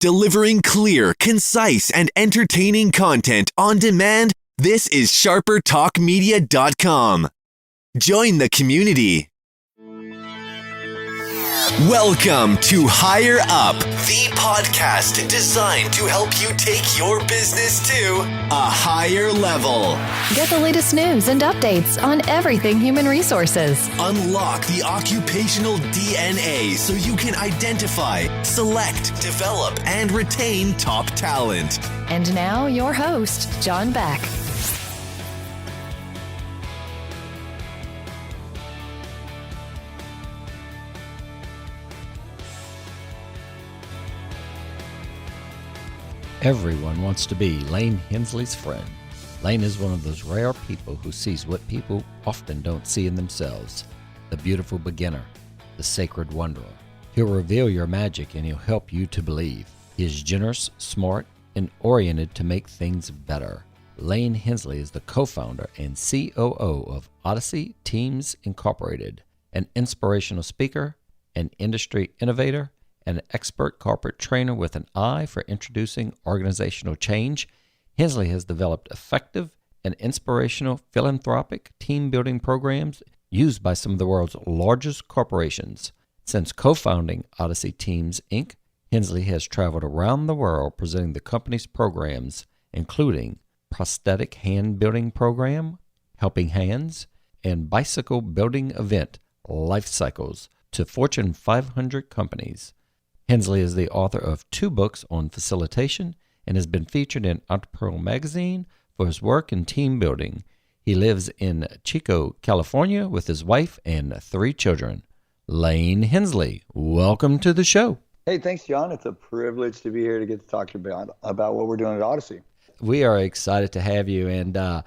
Delivering clear, concise, and entertaining content on demand, this is sharpertalkmedia.com. Join the community. Welcome to Higher Up, the podcast designed to help you take your business to a higher level. Get the latest news and updates on everything human resources. Unlock the occupational DNA so you can identify, select, develop, and retain top talent. And now your host, John Beck. Everyone wants to be Lane Hensley's friend. Lane is one of those rare people who sees what people often don't see in themselves. The beautiful beginner, the sacred wanderer. He'll reveal your magic and he'll help you to believe. He is generous, smart, and oriented to make things better. Lane Hensley is the co-founder and COO of Odyssey Teams Incorporated, an inspirational speaker, an industry innovator, and an expert corporate trainer with an eye for introducing organizational change. Hensley has developed effective and inspirational philanthropic team-building programs used by some of the world's largest corporations. Since co-founding Odyssey Teams, Inc., Hensley has traveled around the world presenting the company's programs, including prosthetic hand building program, Helping Hands, and bicycle building event, Life Cycles, to Fortune 500 companies. Hensley is the author of 2 books on facilitation and has been featured in Entrepreneur Magazine for his work in team building. He lives in Chico, California with his wife and 3 children. Lane Hensley, welcome to the show. Hey, thanks, John. It's a privilege to be here to get to talk to you about what we're doing at Odyssey. We are excited to have you, and I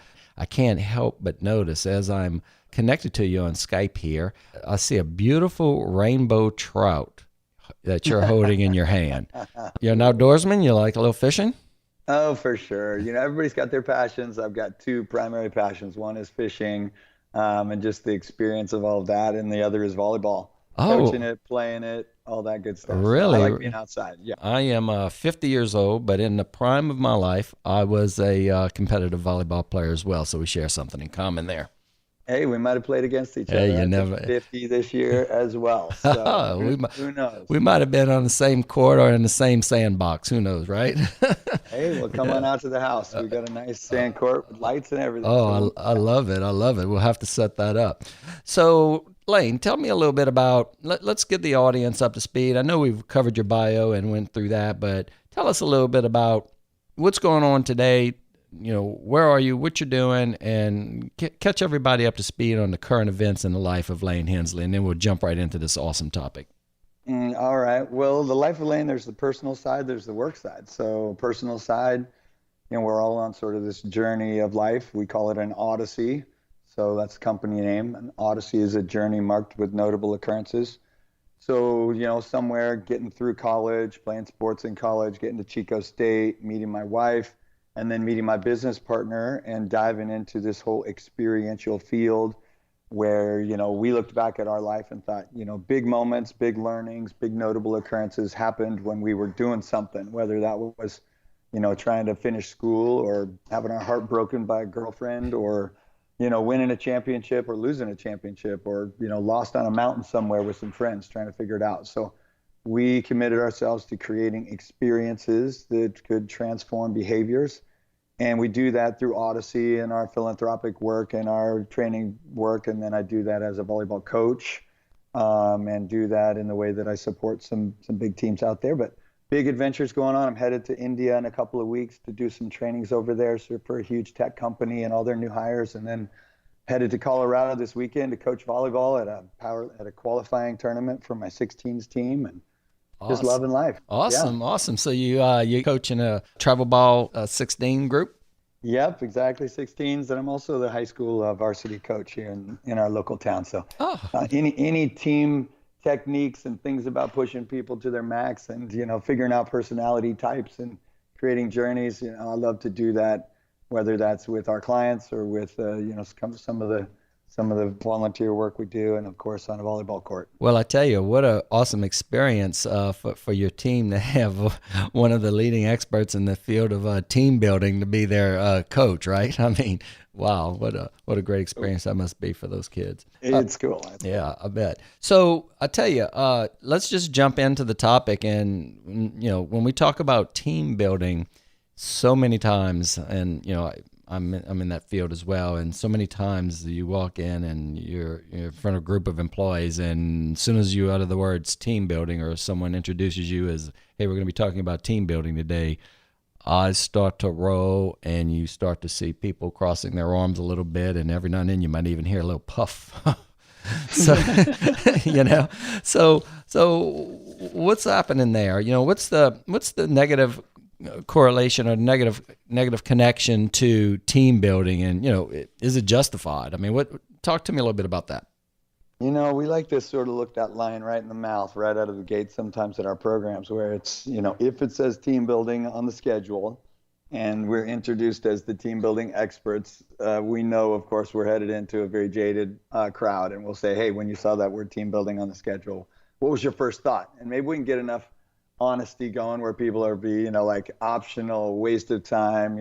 can't help but notice as I'm connected to you on Skype here, I see a beautiful rainbow trout that you're holding in your hand. You're an outdoorsman? You like a little fishing? Oh, for sure. You know, everybody's got their passions. I've got 2 primary passions. One is fishing and just the experience of all of that, and the other is volleyball. Coaching it, playing it, all that good stuff. Really? So I like being outside. Yeah. I am 50 years old, but in the prime of my life, I was a competitive volleyball player as well, so we share something in common there. Hey, we might have played against each other. Hey, you never 50 this year as well. So who knows? We might have been on the same court or in the same sandbox. Who knows, right? Hey, well, come on out to the house. We got a nice sand court with lights and everything. Oh, I love it. I love it. We'll have to set that up. So, Lane, tell me a little bit about, let's get the audience up to speed. I know we've covered your bio and went through that, but tell us a little bit about what's going on today. You know, where are you, what you're doing, and catch everybody up to speed on the current events in the life of Lane Hensley, and then we'll jump right into this awesome topic. All right. Well, the life of Lane, there's the personal side, there's the work side. So personal side, you know, we're all on sort of this journey of life. We call it an odyssey. So that's the company name. An odyssey is a journey marked with notable occurrences. So, you know, somewhere getting through college, playing sports in college, getting to Chico State, meeting my wife, and then meeting my business partner and diving into this whole experiential field where, you know, we looked back at our life and thought, you know, big moments, big learnings, big notable occurrences happened when we were doing something, whether that was, you know, trying to finish school or having our heart broken by a girlfriend or, you know, winning a championship or losing a championship or, you know, lost on a mountain somewhere with some friends trying to figure it out. So we committed ourselves to creating experiences that could transform behaviors. And we do that through Odyssey and our philanthropic work and our training work. And then I do that as a volleyball coach and do that in the way that I support some big teams out there. But big adventures going on. I'm headed to India in a couple of weeks to do some trainings over there for a huge tech company and all their new hires. And then headed to Colorado this weekend to coach volleyball at a qualifying tournament for my 16s team. And awesome. Just loving life. Awesome, yeah. Awesome. So you coach in a travel ball 16 group? Yep, exactly, 16s, and I'm also the high school varsity coach here in our local town. So any team techniques and things about pushing people to their max and, you know, figuring out personality types and creating journeys, you know, I love to do that, whether that's with our clients or with, you know, some of the some of the volunteer work we do, and of course on a volleyball court. Well, I tell you, what an awesome experience for your team to have one of the leading experts in the field of team building to be their coach, right? I mean, wow, what a great experience that must be for those kids. It's cool. Yeah, I bet. So I tell you, let's just jump into the topic. And when we talk about team building, so many times, and I'm in that field as well, and so many times you walk in and you're in front of a group of employees, and as soon as you utter the words team building or someone introduces you as, hey, we're going to be talking about team building today, eyes start to roll and you start to see people crossing their arms a little bit, and every now and then you might even hear a little puff. So, so what's happening there? What's the negative correlation or negative connection to team building, and is it justified? I mean, talk to me a little bit about that. We like to sort of look that lion right in the mouth right out of the gate sometimes at our programs, where it's, if it says team building on the schedule and we're introduced as the team building experts, we know, of course, we're headed into a very jaded crowd, and we'll say, hey, when you saw that word team building on the schedule, what was your first thought? And maybe we can get enough honesty going where people are like optional, waste of time,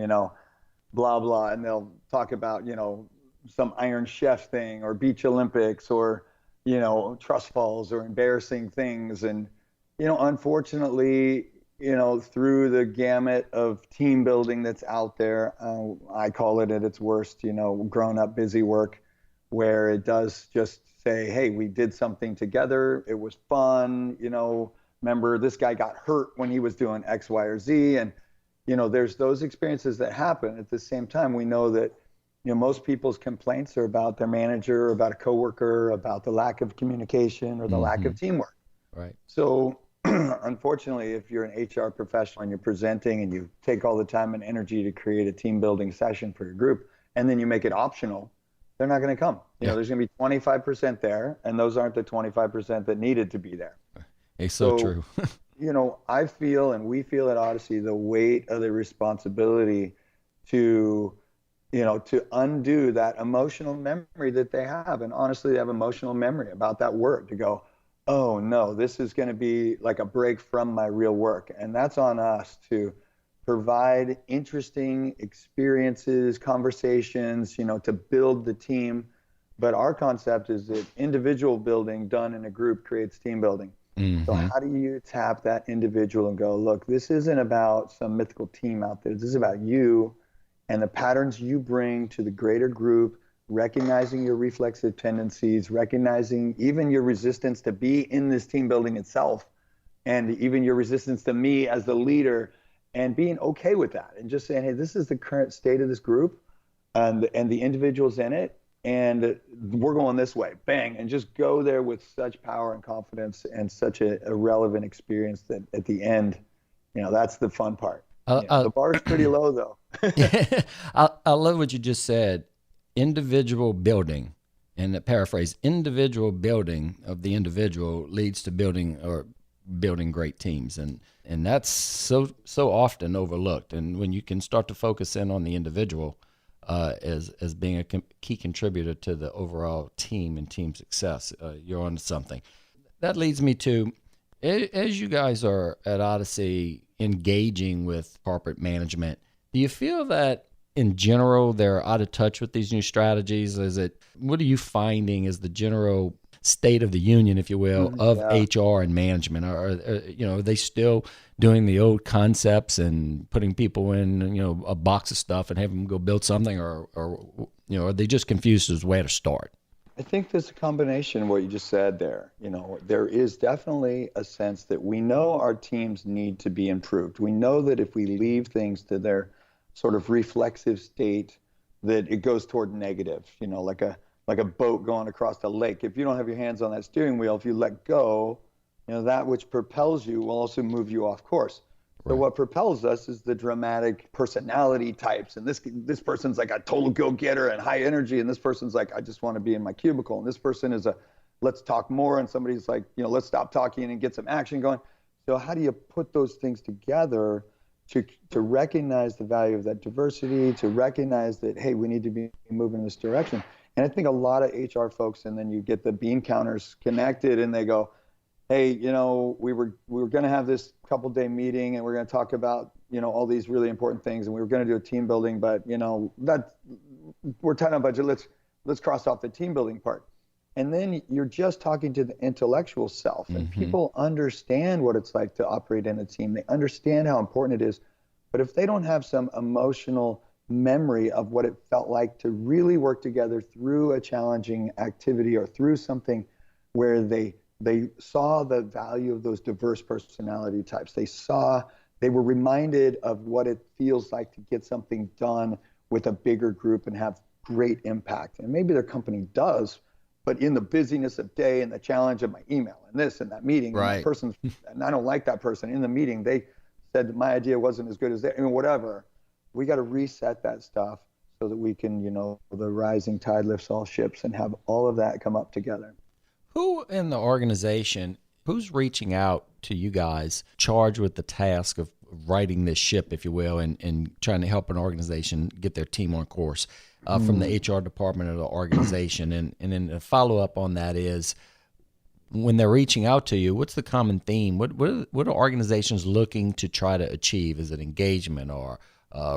blah, blah. And they'll talk about, some Iron Chef thing or Beach Olympics or, trust falls or embarrassing things. And, unfortunately, through the gamut of team building that's out there, I call it at its worst, grown up busy work, where it does just say, hey, we did something together. It was fun, remember this guy got hurt when he was doing X, Y, or Z. And, there's those experiences that happen. At the same time, we know that, most people's complaints are about their manager, or about a coworker, about the lack of communication or the lack of teamwork. Right. So unfortunately, if you're an HR professional and you're presenting and you take all the time and energy to create a team building session for your group, and then you make it optional, they're not going to come. There's going to be 25% there, and those aren't the 25% that needed to be there. It's so true. I feel, and we feel at Odyssey, the weight of the responsibility to undo that emotional memory that they have. And honestly, they have emotional memory about that word, to go, oh no, this is going to be like a break from my real work. And that's on us to provide interesting experiences, conversations, to build the team. But our concept is that individual building done in a group creates team building. Mm-hmm. So how do you tap that individual and go, look, this isn't about some mythical team out there. This is about you and the patterns you bring to the greater group, recognizing your reflexive tendencies, recognizing even your resistance to be in this team building itself, and even your resistance to me as the leader, and being okay with that, and just saying, hey, this is the current state of this group and the individuals in it, and we're going this way, bang, and just go there with such power and confidence and such a relevant experience that at the end, that's the fun part. The bar's pretty low, though. I love what you just said. Individual building, and paraphrase, individual building of the individual leads to building great teams, and that's so often overlooked. And when you can start to focus in on the individual as being a key contributor to the overall team and team success, you're on to something. That leads me to, as you guys are at Odyssey engaging with corporate management, do you feel that in general they're out of touch with these new strategies? What are you finding as the general state of the union, if you will, of HR and management? Are they still doing the old concepts and putting people in a box of stuff and having them go build something, or are they just confused as where to start? I think there's a combination of what you just said there. There is definitely a sense that we know our teams need to be improved. We know that if we leave things to their sort of reflexive state, that it goes toward negative, like a boat going across a lake. If you don't have your hands on that steering wheel, if you let go, that which propels you will also move you off course. Right. So what propels us is the dramatic personality types. And this person's like a total go-getter and high energy. And this person's like, I just want to be in my cubicle. And this person is let's talk more. And somebody's like, let's stop talking and get some action going. So how do you put those things together to recognize the value of that diversity, to recognize that, hey, we need to be moving in this direction? And I think a lot of HR folks, and then you get the bean counters connected, and they go, hey, we were going to have this couple day meeting, and we're going to talk about, all these really important things, and we were going to do a team building, but that we're tight on budget. Let's cross off the team building part. And then you're just talking to the intellectual self, and people understand what it's like to operate in a team. They understand how important it is. But if they don't have some emotional memory of what it felt like to really work together through a challenging activity or through something where they saw the value of those diverse personality types, they were reminded of what it feels like to get something done with a bigger group and have great impact. And maybe their company does, but in the busyness of day and the challenge of my email and this and that meeting, right, and I don't like that person in the meeting, they said that my idea wasn't as good as whatever. We got to reset that stuff so that we can, the rising tide lifts all ships, and have all of that come up together. Who in the organization, who's reaching out to you guys charged with the task of righting this ship, if you will, and trying to help an organization get their team on course from the HR department of the organization? And then the follow-up on that is, when they're reaching out to you, what's the common theme? What are organizations looking to try to achieve? Is it engagement or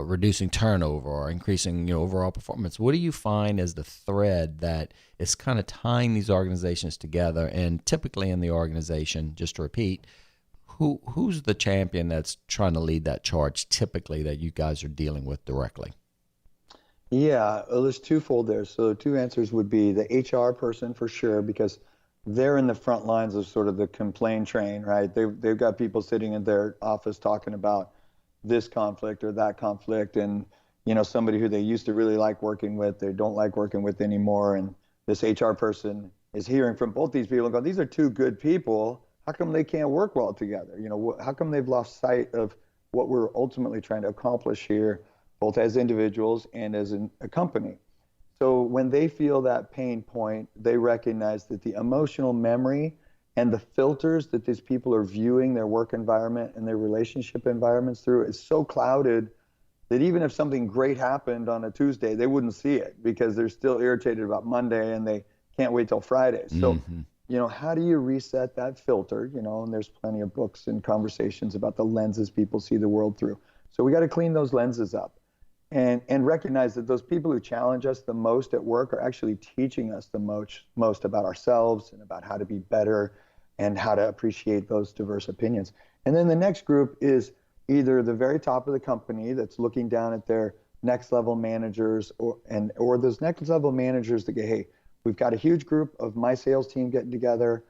reducing turnover or increasing overall performance? What do you find as the thread that is kind of tying these organizations together? And typically in the organization, just to repeat, who's the champion that's trying to lead that charge typically that you guys are dealing with directly? Yeah, well, there's twofold there. So two answers would be the HR person for sure, because they're in the front lines of sort of the complaint train, right? They've got people sitting in their office talking about this conflict or that conflict, and somebody who they used to really like working with, they don't like working with anymore. And this HR person is hearing from both these people and going, these are two good people. How come they can't work well together? How come they've lost sight of what we're ultimately trying to accomplish here, both as individuals and as a company? So when they feel that pain point, they recognize that the emotional memory and the filters that these people are viewing their work environment and their relationship environments through is so clouded that even if something great happened on a Tuesday, they wouldn't see it because they're still irritated about Monday and they can't wait till Friday. So, how do you reset that filter? And there's plenty of books and conversations about the lenses people see the world through. So we got to clean those lenses up and recognize that those people who challenge us the most at work are actually teaching us the most about ourselves and about how to be better and how to appreciate those diverse opinions. And then the next group is either the very top of the company that's looking down at their next level managers or those next level managers that go, hey, we've got a huge group of my sales team getting together.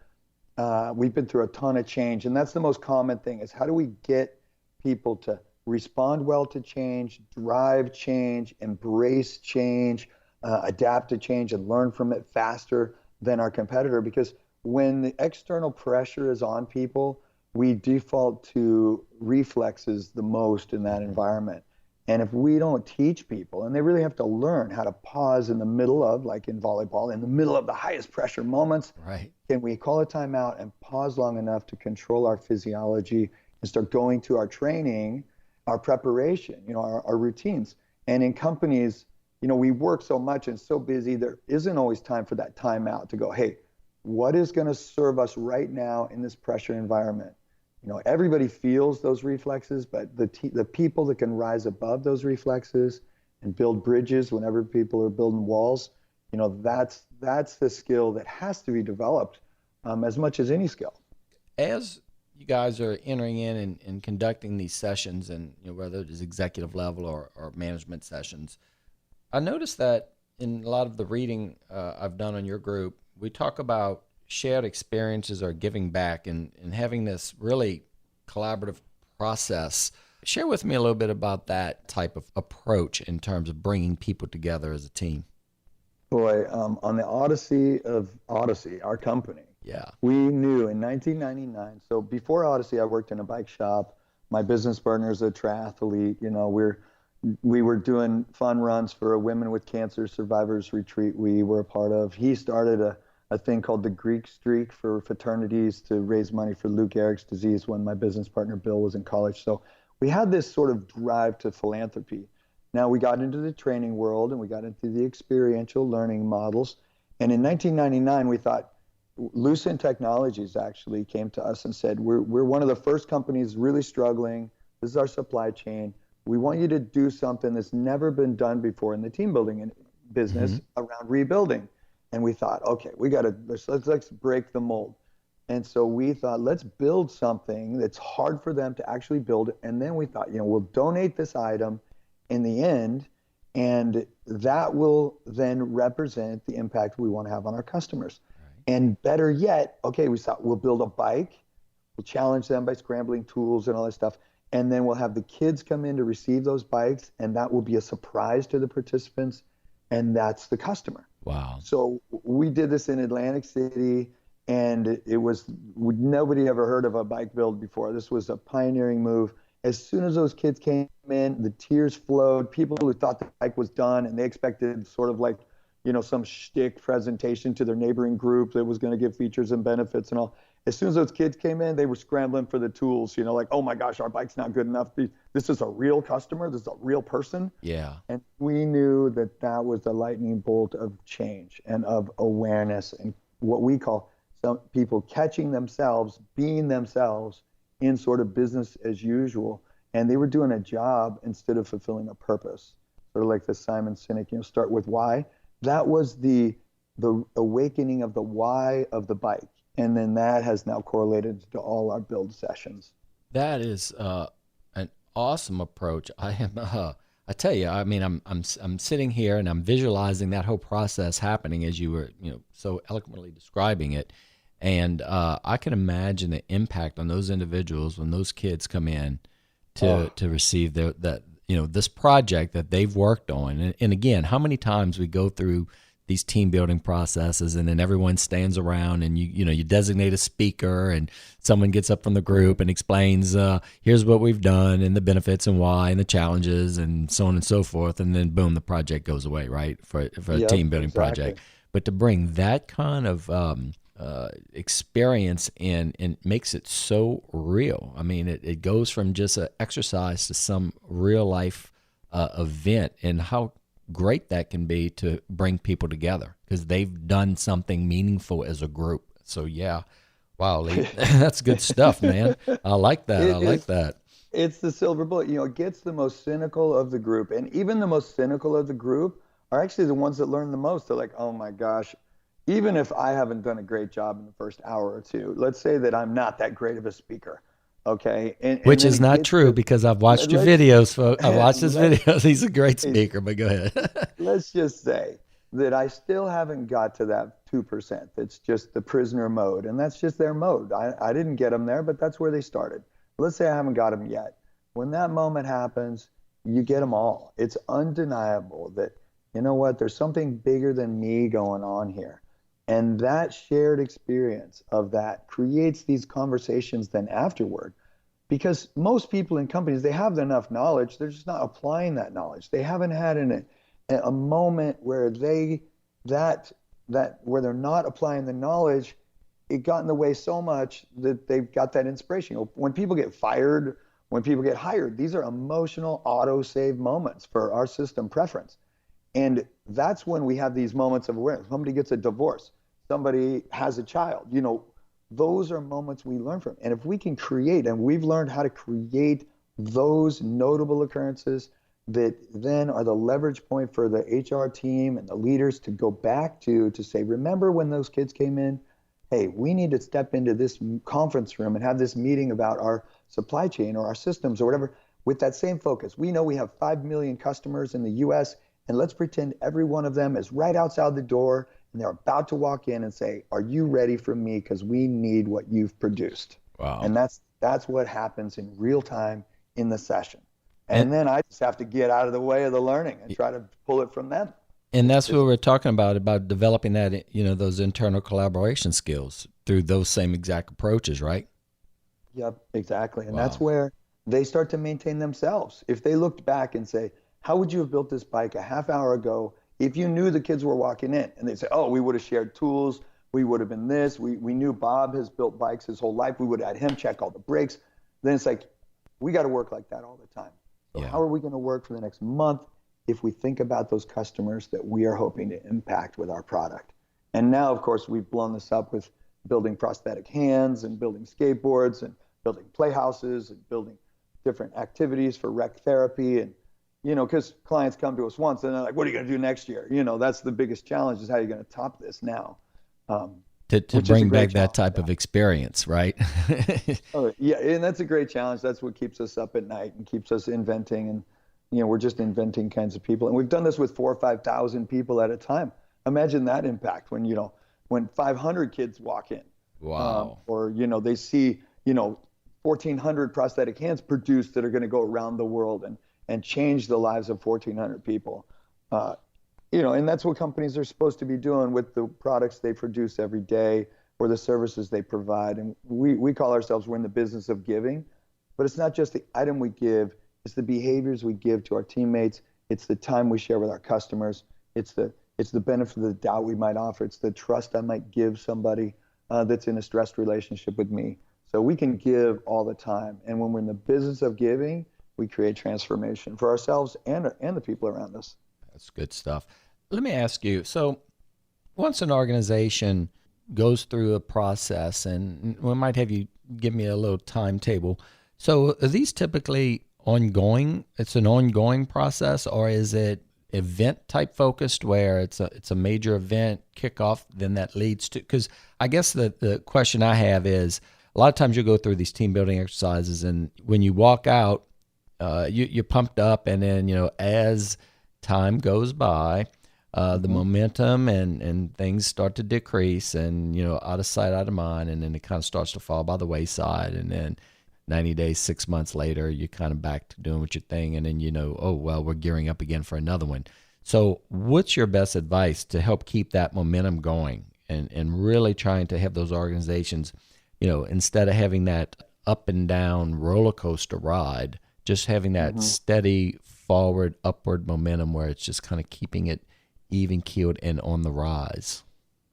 We've been through a ton of change. And that's the most common thing is how do we get people to respond well to change, drive change, embrace change, adapt to change, and learn from it faster than our competitor? Because when the external pressure is on people, we default to reflexes the most in that environment. And if we don't teach people, and they really have to learn how to pause in the middle of, like in volleyball, in the middle of the highest pressure moments, right? Can we call a timeout and pause long enough to control our physiology and start going to our training, our preparation, our routines? And in companies, we work so much and so busy, there isn't always time for that timeout to go, hey, what is going to serve us right now in this pressure environment? Everybody feels those reflexes, but the people that can rise above those reflexes and build bridges whenever people are building walls, that's the skill that has to be developed as much as any skill. As you guys are entering in and conducting these sessions, and whether it is executive level or management sessions, I noticed that in a lot of the reading I've done on your group, we talk about shared experiences or giving back and having this really collaborative process. Share with me a little bit about that type of approach in terms of bringing people together as a team. Boy, on the Odyssey, our company, we knew in 1999, so before Odyssey, I worked in a bike shop. My business partner is a triathlete. We were doing fun runs for a women with cancer survivors retreat we were a part of. He started a thing called the Greek Streak for fraternities to raise money for Lou Gehrig's disease when my business partner Bill was in college. So we had this sort of drive to philanthropy. Now we got into the training world and we got into the experiential learning models. And in 1999, we thought, Lucent Technologies actually came to us and said, we're one of the first companies really struggling. This is our supply chain. We want you to do something that's never been done before in the team building business around rebuilding. And we thought, okay, we got to, let's break the mold. And so we thought, let's build something that's hard for them to actually build. And then we thought, we'll donate this item in the end, and that will then represent the impact we want to have on our customers. Right. And better yet, okay, we thought we'll build a bike, we'll challenge them by scrambling tools and all that stuff, and then we'll have the kids come in to receive those bikes, and that will be a surprise to the participants, and that's the customer. Wow. So we did this in Atlantic City, and it was, nobody ever heard of a bike build before. This was a pioneering move. As soon as those kids came in, the tears flowed. People who thought the bike was done and they expected sort of like, some shtick presentation to their neighboring group that was going to give features and benefits and all. As soon as those kids came in, they were scrambling for the tools, like, oh my gosh, our bike's not good enough. This is a real customer. This is a real person. Yeah. And we knew that was the lightning bolt of change and of awareness and what we call some people catching themselves, being themselves, in sort of business as usual, and they were doing a job instead of fulfilling a purpose. Sort of like the Simon Sinek, start with why. That was the awakening of the why of the bike, and then that has now correlated to all our build sessions. That is an awesome approach. I tell you, I mean, I'm sitting here and I'm visualizing that whole process happening as you were, so eloquently describing it. And I can imagine the impact on those individuals when those kids come in to receive this project that they've worked on. And again, how many times we go through these team building processes and then everyone stands around and you designate a speaker and someone gets up from the group and explains, here's what we've done and the benefits and why and the challenges and so on and so forth. And then boom, the project goes away, right? For a team building project. But to bring that kind of experience in and makes it so real. I mean, it goes from just an exercise to some real life event, and how great that can be to bring people together because they've done something meaningful as a group. So yeah, wow, Lee, that's good stuff, man. I like that. It's the silver bullet. It gets the most cynical of the group, and even the most cynical of the group are actually the ones that learn the most. They're like, oh my gosh, even if I haven't done a great job in the first hour or two, let's say that I'm not that great of a speaker, okay? Which is not true because I've watched your videos, folks. I've watched his videos. He's a great speaker, but go ahead. Let's just say that I still haven't got to that 2%. That's just the prisoner mode, and that's just their mode. I didn't get them there, but that's where they started. Let's say I haven't got them yet. When that moment happens, you get them all. It's undeniable that, there's something bigger than me going on here. And that shared experience of that creates these conversations then afterward. Because most people in companies, they have enough knowledge, they're just not applying that knowledge. They haven't had a moment where where they're not applying the knowledge, it got in the way so much that they've got that inspiration. When people get fired, when people get hired, these are emotional auto-save moments for our system preference. And that's when we have these moments of awareness. Somebody gets a divorce. Somebody has a child. Those are moments we learn from. And if we can create, and we've learned how to create those notable occurrences that then are the leverage point for the HR team and the leaders to go back to say, remember when those kids came in? Hey, we need to step into this conference room and have this meeting about our supply chain or our systems or whatever with that same focus. We know we have 5 million customers in the US, and let's pretend every one of them is right outside the door and they're about to walk in and say, are you ready for me? Because we need what you've produced. Wow. And that's what happens in real time in the session. And then I just have to get out of the way of the learning and try to pull it from them. And that's what we're talking about developing that, those internal collaboration skills through those same exact approaches, right? Yep, exactly. And Wow. That's where they start to maintain themselves. If they looked back and say, how would you have built this bike a half hour ago if you knew the kids were walking in? And they'd say, oh, we would have shared tools. We would have been this. We knew Bob has built bikes his whole life. We would have had him check all the brakes. Then it's like, we got to work like that all the time. So Yeah. how are we going to work for the next month if we think about those customers that we are hoping to impact with our product. And now, of course, we've blown this up with building prosthetic hands and building skateboards and building playhouses and building different activities for rec therapy. And, because clients come to us once and they're like, what are you going to do next year? That's the biggest challenge, is how you're going to top this now. To bring back that type of experience, right? Oh, yeah, and that's a great challenge. That's what keeps us up at night and keeps us inventing. And, we're just inventing kinds of people. And we've done this with 4,000 or 5,000 people at a time. Imagine that impact when 500 kids walk in. Wow. Or, they see, 1,400 prosthetic hands produced that are going to go around the world and change the lives of 1,400 people. And that's what companies are supposed to be doing with the products they produce every day or the services they provide. And we call ourselves, we're in the business of giving, but it's not just the item we give, it's the behaviors we give to our teammates. It's the time we share with our customers. It's the benefit of the doubt we might offer. It's the trust I might give somebody that's in a stressed relationship with me. So we can give all the time. And when we're in the business of giving, we create transformation for ourselves and the people around us. That's good stuff. Let me ask you, so once an organization goes through a process, and we might have you give me a little timetable. So are these typically ongoing? It's an ongoing process, or is it event type focused where it's a major event kickoff, then that leads to, because I guess the question I have is, a lot of times you go through these team building exercises, and when you walk out, you're pumped up, and then, as time goes by, the momentum and things start to decrease, and, out of sight, out of mind, and then it kind of starts to fall by the wayside, and then 90 days, 6 months later, you're kind of back to doing what your thing, and then oh, well, we're gearing up again for another one. So what's your best advice to help keep that momentum going and really trying to have those organizations, instead of having that up and down roller coaster ride, just having that steady forward, upward momentum where it's just kind of keeping it even keeled and on the rise?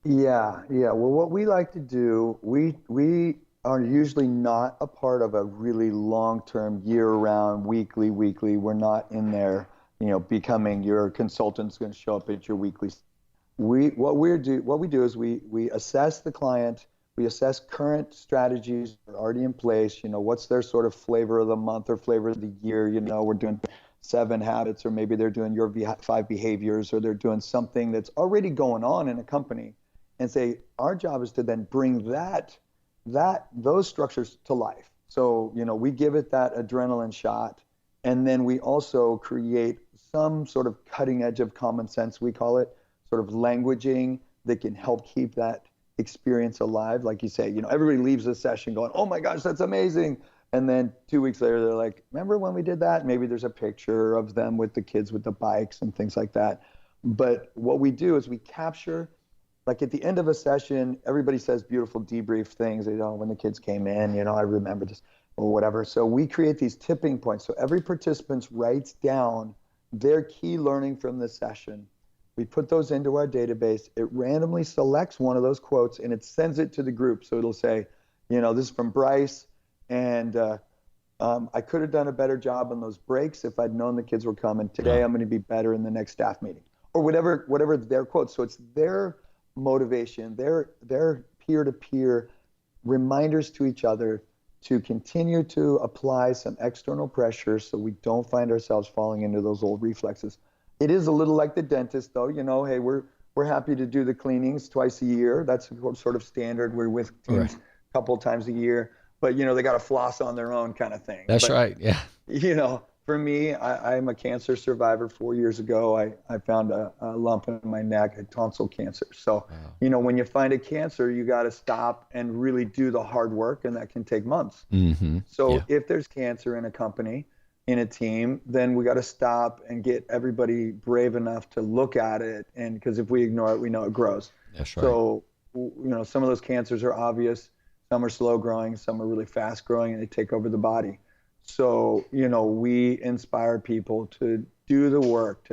Yeah. Well, what we like to do, we are usually not a part of a really long-term, year-round, weekly. We're not in there, becoming your consultant's going to show up at your weekly. What we do is we assess the client. We assess current strategies that are already in place. What's their sort of flavor of the month or flavor of the year? We're doing 7 habits, or maybe they're doing your 5 behaviors, or they're doing something that's already going on in a company, and say our job is to then bring those structures to life. So, we give it that adrenaline shot, and then we also create some sort of cutting edge of common sense, we call it, sort of languaging that can help keep that experience alive. Like you say, everybody leaves the session going, oh my gosh, that's amazing. And then 2 weeks later, they're like, remember when we did that? Maybe there's a picture of them with the kids with the bikes and things like that. But what we do is we capture, like at the end of a session, everybody says beautiful debrief things. When the kids came in, I remember this or whatever. So we create these tipping points. So every participant writes down their key learning from the session. We put those into our database. It randomly selects one of those quotes and it sends it to the group. So it'll say, this is from Bryce, and I could have done a better job on those breaks if I'd known the kids were coming. Today I'm going to be better in the next staff meeting, or whatever their quote. So it's their motivation, their peer-to-peer reminders to each other to continue to apply some external pressure so we don't find ourselves falling into those old reflexes. It is a little like the dentist, though. Hey, we're happy to do the cleanings twice a year. That's sort of standard. We're with teams a couple of times a year. But, they got to floss on their own kind of thing. That's right, yeah. For me, I'm a cancer survivor. 4 years ago, I found a lump in my neck, a tonsil cancer. So, when you find a cancer, you got to stop and really do the hard work, and that can take months. So if there's cancer in a company, in a team, then we got to stop and get everybody brave enough to look at it. And because if we ignore it, we know it grows. That's right. So, some of those cancers are obvious. Some are slow growing, some are really fast growing, and they take over the body. So, we inspire people to do the work,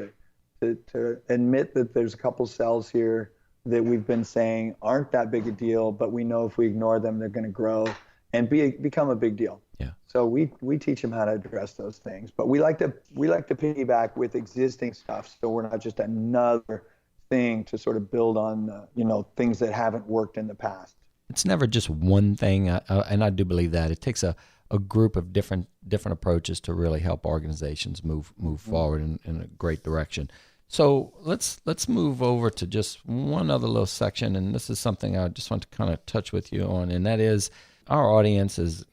to admit that there's a couple cells here that we've been saying aren't that big a deal, but we know if we ignore them, they're going to grow. and become a big deal. Yeah. So we teach them how to address those things, but we like to piggyback with existing stuff, so we're not just another thing to sort of build on, things that haven't worked in the past. It's never just one thing, and I do believe that it takes a group of different approaches to really help organizations move forward in a great direction. So let's move over to just one other little section, and this is something I just want to kind of touch with you on, and that is our audience is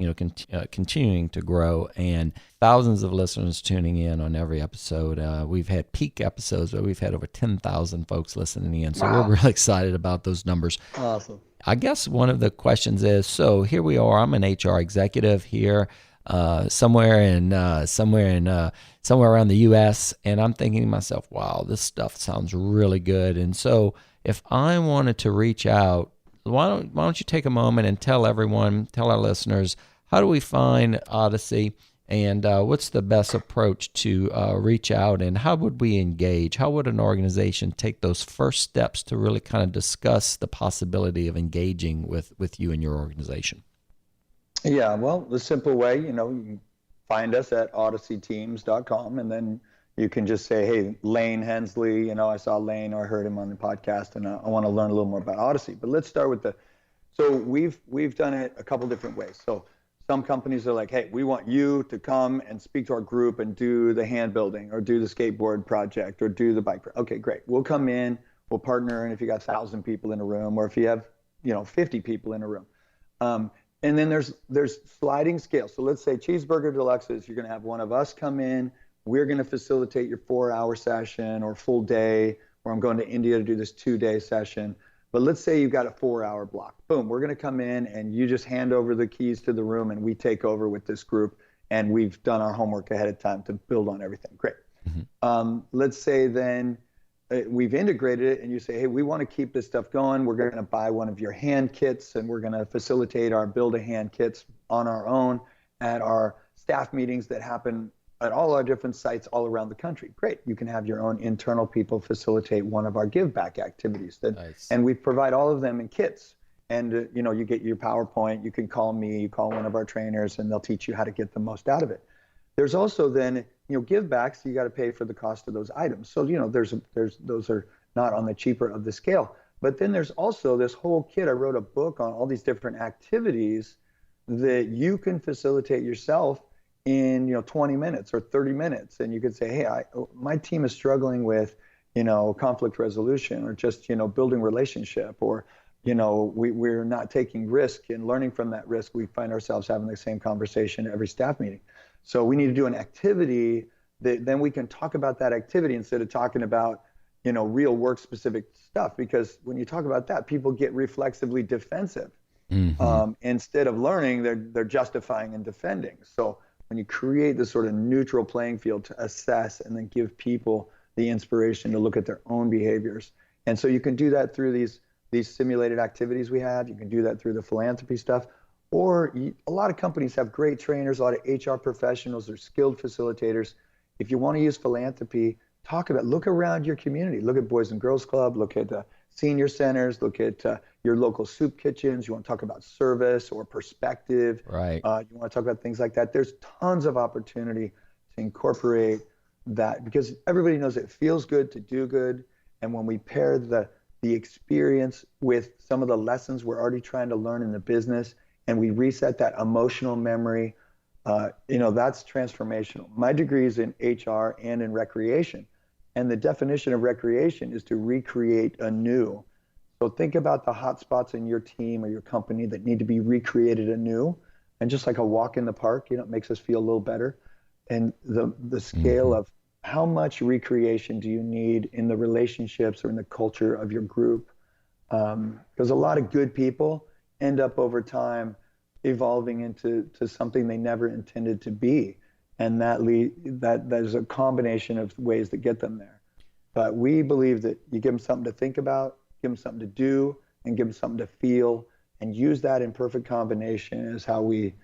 continuing to grow, and thousands of listeners tuning in on every episode. We've had peak episodes where we've had over 10,000 folks listening in, so Wow. we're really excited about those numbers. Awesome. I guess one of the questions is, so here we are. I'm an HR executive here, somewhere around the U.S., and I'm thinking to myself, wow, this stuff sounds really good. And so if I wanted to reach out, why don't you take a moment and tell our listeners, how do we find Odyssey, and what's the best approach to reach out, and how would we engage? How would an organization take those first steps to really kind of discuss the possibility of engaging with you and your organization? Yeah, well, the simple way, you can find us at odysseyteams.com, and then you can just say, hey, Lane Hensley, I saw Lane or I heard him on the podcast, and I want to learn a little more about Odyssey. But let's start with so we've done it a couple different ways. So some companies are like, hey, we want you to come and speak to our group and do the hand building or do the skateboard project or do the bike. Okay, great. We'll come in, we'll partner, and if you got 1,000 people in a room, or if you have, 50 people in a room. And then there's sliding scale. So let's say Cheeseburger Deluxes, you're going to have one of us come in. We're going to facilitate your 4-hour session or full day, or I'm going to India to do this 2-day session. But let's say you've got a 4-hour block. Boom, we're going to come in and you just hand over the keys to the room and we take over with this group, and we've done our homework ahead of time to build on everything. Great. Mm-hmm. Let's say then we've integrated it and you say, hey, we want to keep this stuff going. We're going to buy one of your hand kits and we're going to facilitate our build-a-hand kits on our own at our staff meetings that happen at all our different sites all around the country. Great. You can have your own internal people facilitate one of our give back activities. Nice. And we provide all of them in kits. And, you get your PowerPoint, you can call me, you call one of our trainers, and they'll teach you how to get the most out of it. There's also then, give backs, you got to pay for the cost of those items. So, there's those are not on the cheaper of the scale. But then there's also this whole kit. I wrote a book on all these different activities that you can facilitate yourself in 20 minutes or 30 minutes, and you could say, hey, my team is struggling with conflict resolution, or just building relationship, or we're not taking risk, and learning from that risk we find ourselves having the same conversation every staff meeting. So we need to do an activity that then we can talk about that activity instead of talking about real work specific stuff, because when you talk about that, people get reflexively defensive. Mm-hmm. Instead of learning, they're justifying and defending. So when you create this sort of neutral playing field to assess and then give people the inspiration to look at their own behaviors. And so you can do that through these simulated activities we have. You can do that through the philanthropy stuff. Or a lot of companies have great trainers, a lot of HR professionals or skilled facilitators. If you want to use philanthropy, look around your community. Look at Boys and Girls Club, look at senior centers, look at your local soup kitchens. You want to talk about service or perspective. Right. You want to talk about things like that. There's tons of opportunity to incorporate that, because everybody knows it feels good to do good. And when we pair the experience with some of the lessons we're already trying to learn in the business, and we reset that emotional memory, that's transformational. My degree is in HR and in recreation. And the definition of recreation is to recreate anew. So think about the hot spots in your team or your company that need to be recreated anew. And just like a walk in the park, it makes us feel a little better. And the scale mm-hmm. of how much recreation do you need in the relationships or in the culture of your group? Because a lot of good people end up over time evolving into something they never intended to be. And that there's a combination of ways that get them there. But we believe that you give them something to think about, give them something to do, and give them something to feel, and use that in perfect combination is how we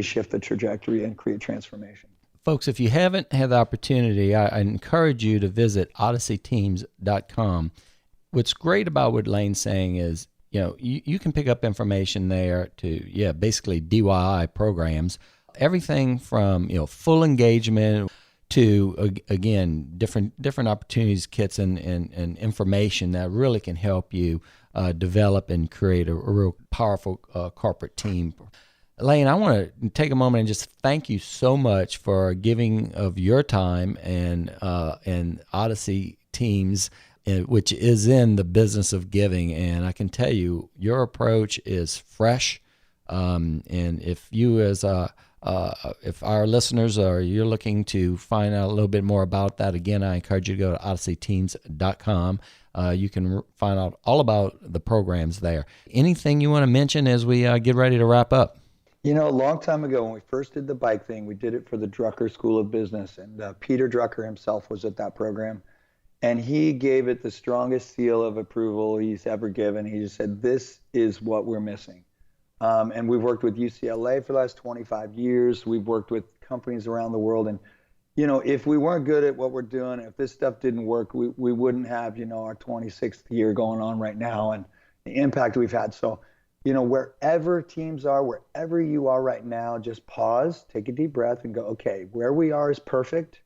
shift the trajectory and create transformation. Folks, if you haven't had the opportunity, I encourage you to visit odysseyteams.com. What's great about what Lane's saying is you can pick up information there to, basically DIY programs, everything from, full engagement to, again, different opportunities, kits, and information that really can help you develop and create a real powerful corporate team. Lane, I want to take a moment and just thank you so much for giving of your time and Odyssey Teams, which is in the business of giving. And I can tell you, your approach is fresh. And if you if our listeners you're looking to find out a little bit more about that, again, I encourage you to go to odysseyteams.com. You can find out all about the programs there. Anything you want to mention as we get ready to wrap up? A long time ago when we first did the bike thing, we did it for the Drucker School of Business, and Peter Drucker himself was at that program, and he gave it the strongest seal of approval he's ever given. He just said, this is what we're missing. And we've worked with UCLA for the last 25 years. We've worked with companies around the world, and if we weren't good at what we're doing, if this stuff didn't work, we wouldn't have, our 26th year going on right now and the impact we've had. So, wherever teams are, wherever you are right now, just pause, take a deep breath and go, okay, where we are is perfect.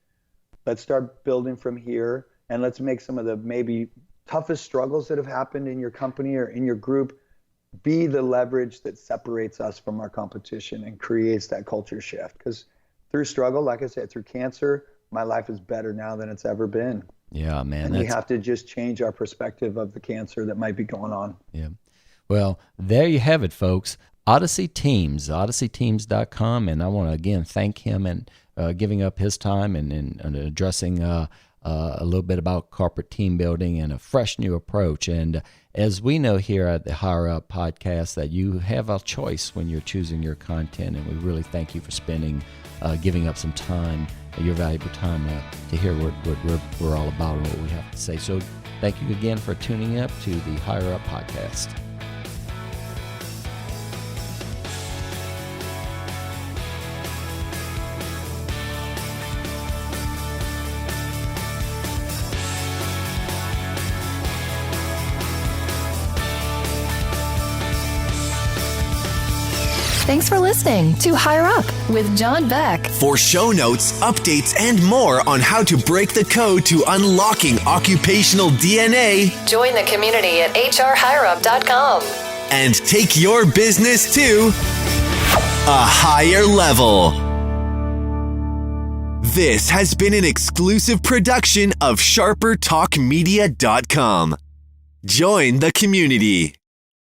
Let's start building from here, and let's make some of the maybe toughest struggles that have happened in your company or in your group be the leverage that separates us from our competition and creates that culture shift. Because through struggle, like I said, through cancer, my life is better now than it's ever been. Yeah, man. And we have to just change our perspective of the cancer that might be going on. Yeah. Well, there you have it, folks. Odyssey Teams, odysseyteams.com. And I want to, again, thank him and giving up his time and addressing a little bit about corporate team building and a fresh new approach. And as we know here at the Higher Up podcast, that you have a choice when you're choosing your content. And we really thank you for giving up some time, your valuable time to hear what we're all about and what we have to say. So thank you again for tuning up to the Higher Up podcast. Thanks for listening to Higher Up with John Beck. For show notes, updates, and more on how to break the code to unlocking occupational DNA, Join the community at hrhigherup.com. and take your business to a higher level. This has been an exclusive production of SharperTalkMedia.com. Join the community.